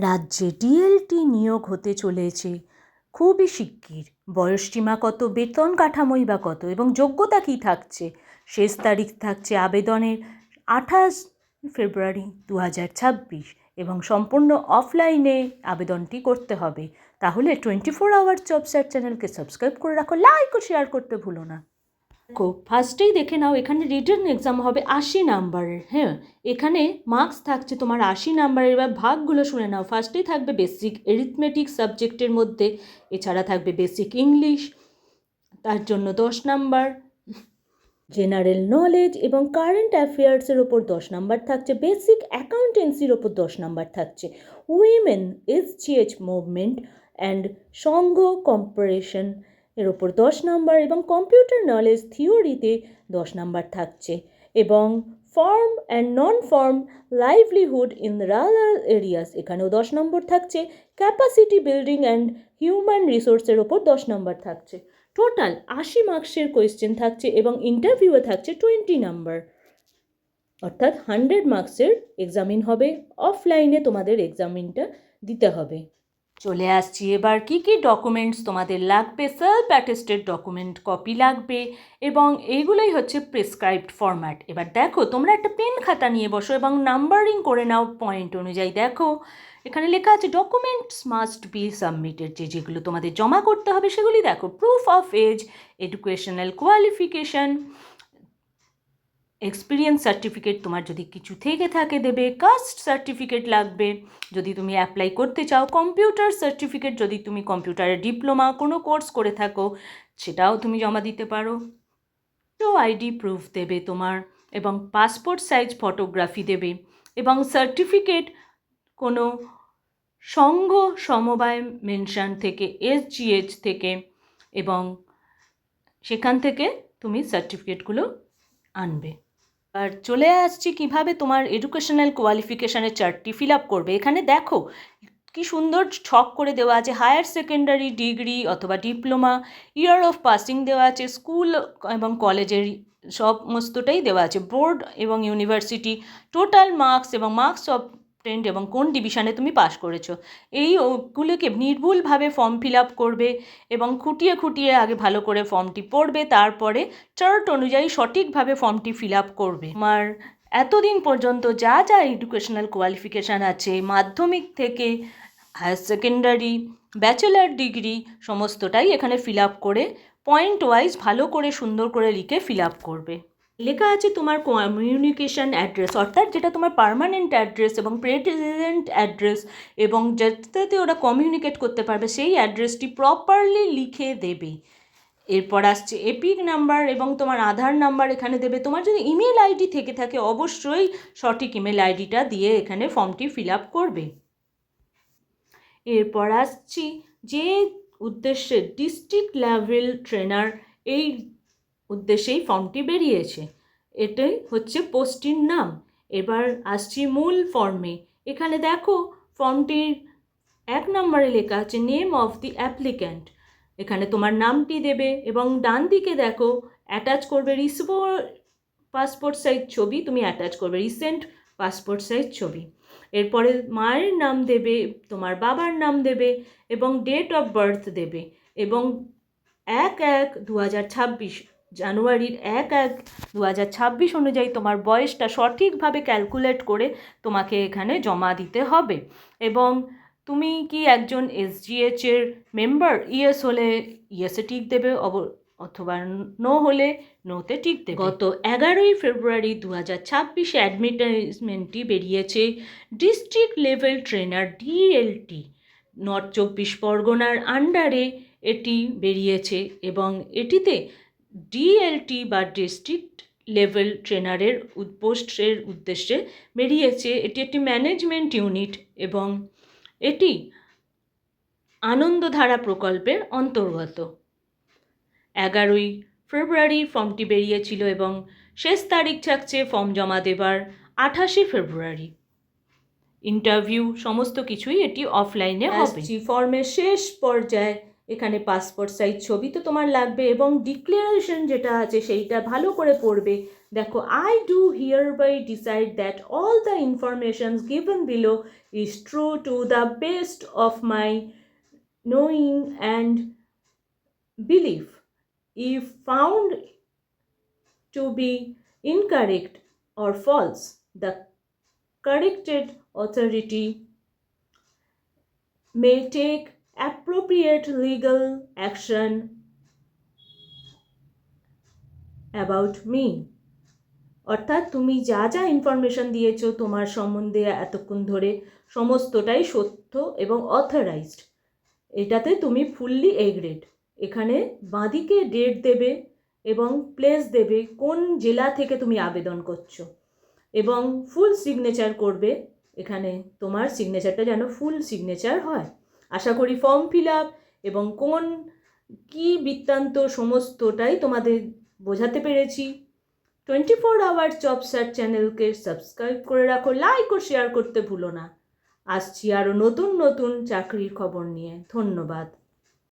রাজ্যে ডিএলটি নিয়োগ হতে চলেছে খুবই শিগগির। বয়সসীমা কত, বেতন কাঠামোই বা কত এবং যোগ্যতা কী থাকছে? শেষ তারিখ থাকছে আবেদনের 28 ফেব্রুয়ারি 2026 এবং সম্পূর্ণ অফলাইনে আবেদনটি করতে হবে। তাহলে 24 আওয়ার জব সার্চ চ্যানেলকে সাবস্ক্রাইব করে রাখো, লাইক ও শেয়ার করতে ভুলো না। দেখো, ফার্স্টেই দেখে নাও, এখানে রিটেন এক্সাম হবে 80 নাম্বারের। হ্যাঁ, এখানে মার্কস থাকছে তোমার 80 নাম্বারের। এবার ভাগগুলো শুনে নাও। ফার্স্টেই থাকবে বেসিক এরিথমেটিক সাবজেক্টের মধ্যে, এছাড়া থাকবে বেসিক ইংলিশ, তার জন্য 10 নাম্বার। জেনারেল নলেজ এবং কারেন্ট অ্যাফেয়ার্সের ওপর 10 নাম্বার থাকছে। বেসিক অ্যাকাউন্টেন্সির ওপর 10 নাম্বার থাকছে। Women এসজিএইচ movement and Sangha compression এর ওপর 10 নাম্বার এবং কম্পিউটার নলেজ থিওরিতে 10 নাম্বার থাকছে। এবং farm and non farm livelihood in rural areas, এখানেও 10 নম্বর থাকছে। ক্যাপাসিটি বিল্ডিং অ্যান্ড হিউম্যান রিসোর্সের ওপর 10 নাম্বার থাকছে। টোটাল 80 মার্কসের কোয়েশ্চেন থাকছে এবং ইন্টারভিউয়ে থাকছে 20 নাম্বার, অর্থাৎ 100 মার্কসের এক্সামিন হবে। অফলাইনে তোমাদের এক্সামিনটা দিতে হবে। চলে আসছি এবার কী কী ডকুমেন্টস তোমাদের লাগবে। সেলফ অ্যাটেস্টেড ডকুমেন্ট কপি লাগবে এবং এইগুলোই হচ্ছে প্রেসক্রাইবড ফরম্যাট। এবার দেখো, তোমরা একটা পেন খাতা নিয়ে বসো এবং নাম্বারিং করে নাও পয়েন্ট অনুযায়ী। দেখো, এখানে লেখা আছে ডকুমেন্টস মাস্ট বি সাবমিটেড, যেগুলো তোমাদের জমা করতে হবে সেগুলি দেখো। Proof of age, educational qualification, experience certificate তোমার যদি কিছু থেকে থাকে দেবে। কাস্ট সার্টিফিকেট লাগবে যদি তুমি অ্যাপ্লাই করতে চাও। কম্পিউটার সার্টিফিকেট যদি তুমি কম্পিউটারের ডিপ্লোমা কোনো কোর্স করে থাকো সেটাও তুমি জমা দিতে পারো। তো আইডি প্রুফ দেবে তোমার এবং পাসপোর্ট সাইজ ফটোগ্রাফি দেবে এবং সার্টিফিকেট কোনো সংঘ সমবায় মেনশন থেকে, এসজিএইচ থেকে, এবং সেখান থেকে তুমি সার্টিফিকেটগুলো আনবে। আর চলে আসছি কিভাবে তোমার এডুকেশনাল কোয়ালিফিকেশানের চার্টটি ফিল আপ করবে। এখানে দেখো কি সুন্দর ছক করে দেওয়া আছে। হায়ার সেকেন্ডারি ডিগ্রি অথবা ডিপ্লোমা, ইয়ার অফ পাসিং দেওয়া আছে, স্কুল এবং কলেজের সমস্তটাই দেওয়া আছে, বোর্ড এবং ইউনিভার্সিটি, টোটাল মার্কস এবং মার্কস অফ এবং কোন ডিভিশনে তুমি পাস করেছো। এই ওগুলোকে নির্ভুলভাবে ফর্ম ফিল আপ করবে এবং খুঁটিয়ে খুঁটিয়ে আগে ভালো করে ফর্মটি পড়বে, তারপরে চার্ট অনুযায়ী সঠিকভাবে ফর্মটি ফিল আপ করবে। আমার এতদিন পর্যন্ত যা যা এডুকেশনাল কোয়ালিফিকেশান আছে, মাধ্যমিক থেকে হায়ার সেকেন্ডারি, ব্যাচেলার ডিগ্রি, সমস্তটাই এখানে ফিল আপ করে পয়েন্ট ওয়াইজ ভালো করে সুন্দর করে লিখে ফিল আপ করবে। লেখা আছে তোমার কমিউনিকেশান অ্যাড্রেস, অর্থাৎ যেটা তোমার পার্মানেন্ট অ্যাড্রেস এবং প্রেজেন্ট অ্যাড্রেস, এবং যেটাতে ওরা কমিউনিকেট করতে পারবে সেই অ্যাড্রেসটি প্রপারলি লিখে দেবে। এরপর আসছে এপিক নাম্বার এবং তোমার আধার নাম্বার এখানে দেবে। তোমার যদি ইমেল আইডি থেকে থাকে অবশ্যই সঠিক ইমেল আইডিটা দিয়ে এখানে ফর্মটি ফিল আপ করবে। এরপর আসছি যে উদ্দেশ্যে ডিস্ট্রিক্ট লেভেল ট্রেনার, এই উদ্দেশ্যেই ফর্মটি বেরিয়েছে, এটাই হচ্ছে পোস্টটির নাম। এবার আসছি মূল ফর্মে। এখানে দেখো ফর্মটির 1 নম্বরে লেখা আছে নেম অফ দি অ্যাপ্লিক্যান্ট। এখানে তোমার নামটি দেবে এবং ডান দিকে দেখো অ্যাটাচ করবে পাসপোর্ট সাইজ ছবি, তুমি অ্যাটাচ করবে রিসেন্ট পাসপোর্ট সাইজ ছবি। এরপরে মায়ের নাম দেবে, তোমার বাবার নাম দেবে এবং ডেট অফ বার্থ দেবে এবং 1/1/2026 জানুয়ারির 1/1/2026 অনুযায়ী তোমার বয়সটা সঠিকভাবে ক্যালকুলেট করে তোমাকে এখানে জমা দিতে হবে। এবং তুমি কি একজন এসজিএইচের মেম্বার? ইয়েস হলে ইয়েসে টিক দেবে, অথবা নো হলে নোতে টিক দেবে। গত 11 ফেব্রুয়ারি 2026 অ্যাডভার্টাইজমেন্টটি বেরিয়েছে district level trainer DLT, north 24 পরগনার আন্ডারে এটি বেরিয়েছে এবং এটিতে ডিএলটি বা ডিস্ট্রিক্ট লেভেল ট্রেনারের পোস্টের উদ্দেশ্যে বেরিয়েছে। এটি একটি ম্যানেজমেন্ট ইউনিট এবং এটি আনন্দধারা প্রকল্পের অন্তর্গত। 11 ফেব্রুয়ারি ফর্মটি বেরিয়েছিল এবং শেষ তারিখ থাকছে ফর্ম জমা দেবার 28 ফেব্রুয়ারি। ইন্টারভিউ সমস্ত কিছুই এটি অফলাইনে হবে। ফর্মের শেষ পর্যায়ে এখানে পাসপোর্ট সাইজ ছবি তো তোমার লাগবে, এবং ডিক্লারেশন যেটা আছে সেইটা ভালো করে পড়বে। দেখো, I do hereby decide that all the informations given below is true to the best of my knowing and believe. If found to be incorrect or false, the corrected authority may take appropriate legal action about me. অর্থাৎ তুমি যা যা information দিয়েছো তোমার সম্বন্ধে এতক্ষণ ধরে সমস্তটাই সত্য এবং অথরাইজড। এটাতে তুমি ফুললি এগ্রেড। এখানে বাঁদিকে ডেট দেবে এবং প্লেস দেবে কোন জেলা থেকে তুমি আবেদন করছো, এবং ফুল সিগনেচার করবে। এখানে তোমার সিগনেচারটা যেন ফুল সিগনেচার হয়। আশা করি ফর্ম ফিল আপ এবং কোন কী বৃত্তান্ত সমস্তটাই তোমাদের বোঝাতে পেরেছি। 24 আওয়ার জব সার্চ চ্যানেলকে সাবস্ক্রাইব করে রাখো, লাইক ও শেয়ার করতে ভুলো না। আসছি আরও নতুন নতুন চাকরির খবর নিয়ে। ধন্যবাদ।